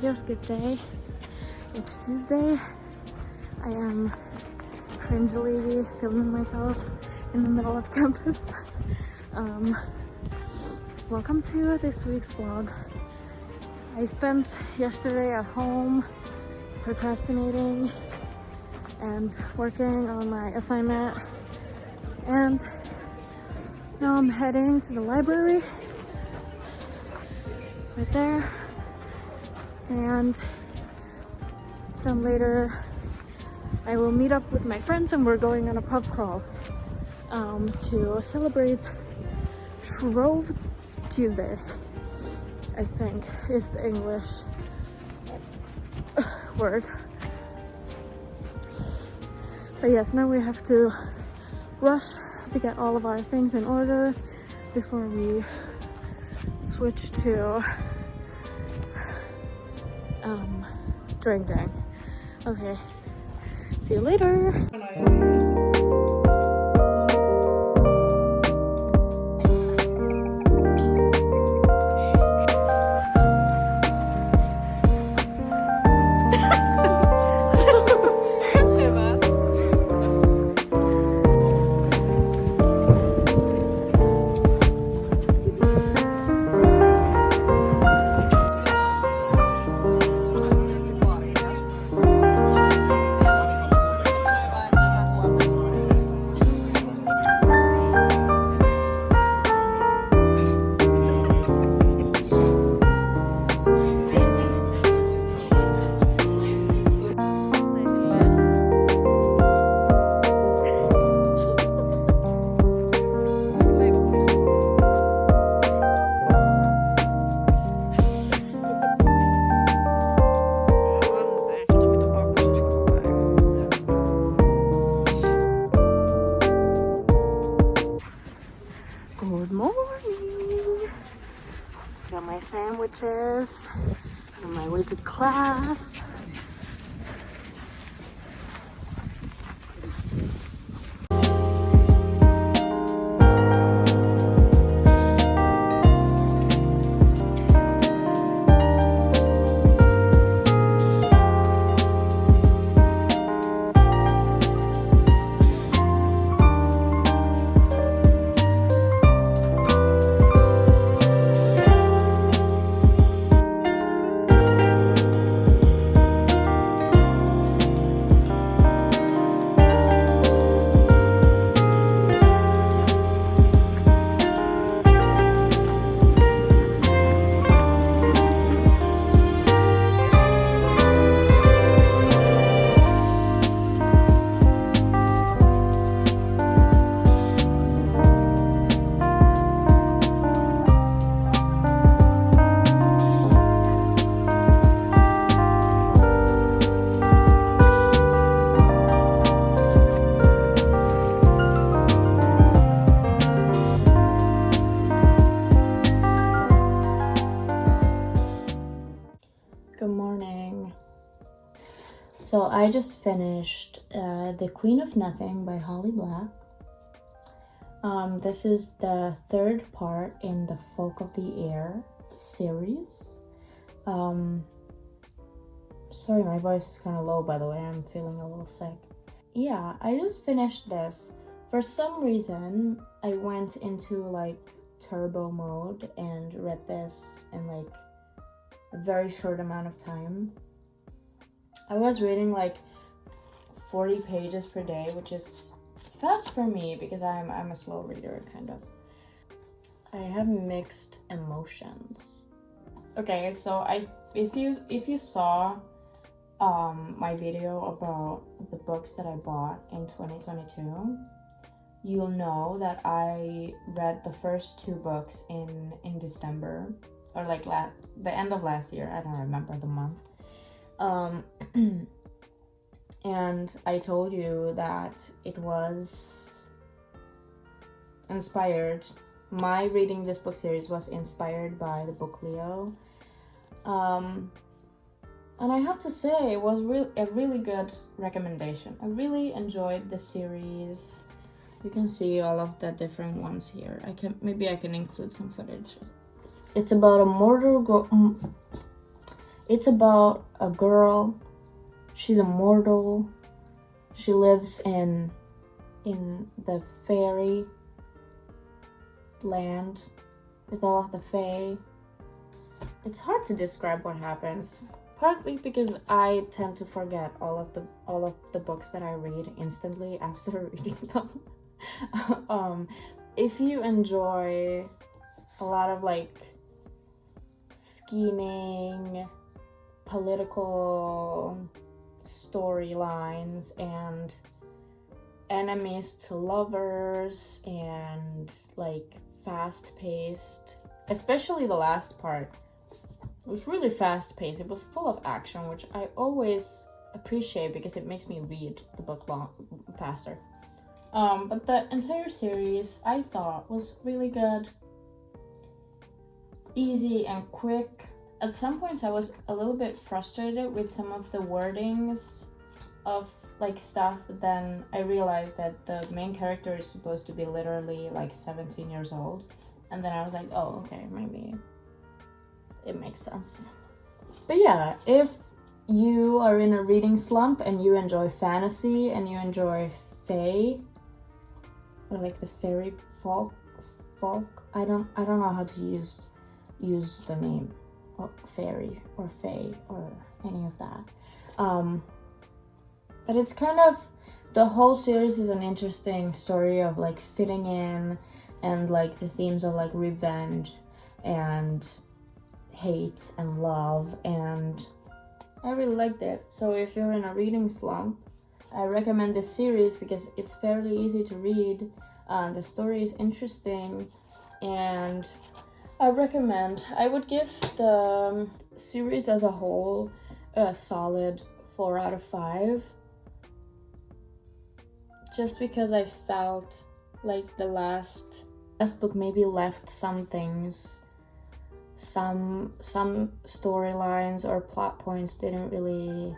guess good day. It's Tuesday. I am cringily filming myself in the middle of campus. Welcome to this week's vlog. I spent yesterday at home procrastinating and working on my assignment, and now I'm heading to the library right there, and then later I will meet up with my friends and we're going on a pub crawl to celebrate Shrove Tuesday, I think is the English word. But yes, now we have to rush to get all of our things in order before we switch to drinking. Okay, see you later. Good morning. Got my sandwiches on my way to class. Good morning. So I just finished The Queen of Nothing by Holly Black. This is the third part in the Folk of the Air series. Sorry, my voice is kind of low, by the way. I'm feeling a little sick. Yeah, I just finished this. For some reason, I went into like turbo mode and read this in like a very short amount of time. I was reading like 40 pages per day, which is fast for me because I'm a slow reader, kind of. I have mixed emotions. Okay, so if you saw my video about the books that I bought in 2022, you'll know that I read the first two books in December, or like the end of last year. I don't remember the month. And I told you that it was inspired. My reading this book series was inspired by the book Leo. And I have to say, it was a really good recommendation. I really enjoyed the series. You can see all of the different ones here. Maybe I can include some footage. It's about a It's about a girl. She's immortal. She lives in the fairy land with all of the fae. It's hard to describe what happens, partly because I tend to forget all of the books that I read instantly after reading them. If you enjoy a lot of like scheming, political storylines and enemies to lovers and like fast-paced, especially the last part, it was really fast-paced. It was full of action, which I always appreciate because it makes me read the book faster. But the entire series I thought was really good, easy and quick. At some points I was a little bit frustrated with some of the wordings of like stuff, but then I realized that the main character is supposed to be literally like 17 years old, and then I was like, oh, okay, maybe it makes sense. But yeah, if you are in a reading slump and you enjoy fantasy and you enjoy fae, or like the fairy folk, I don't know how to use the name of fairy or fae or any of that. But it's kind of, the whole series is an interesting story of like fitting in and like the themes of like revenge and hate and love, and I really liked it. So if you're in a reading slump, I recommend this series because it's fairly easy to read, the story is interesting, and I would give the series as a whole a solid 4 out of 5, just because I felt like the last book maybe left some things, some storylines or plot points didn't really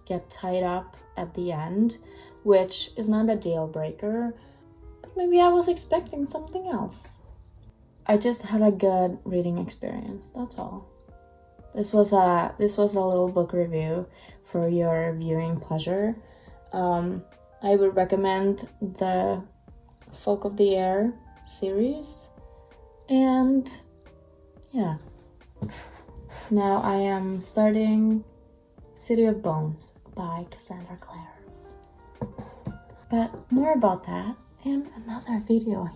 get tied up at the end, which is not a deal breaker, but maybe I was expecting something else. I just had a good reading experience, that's all. This was a little book review for your viewing pleasure. I would recommend the Folk of the Air series, and yeah. Now I am starting City of Bones by Cassandra Clare. But more about that in another video.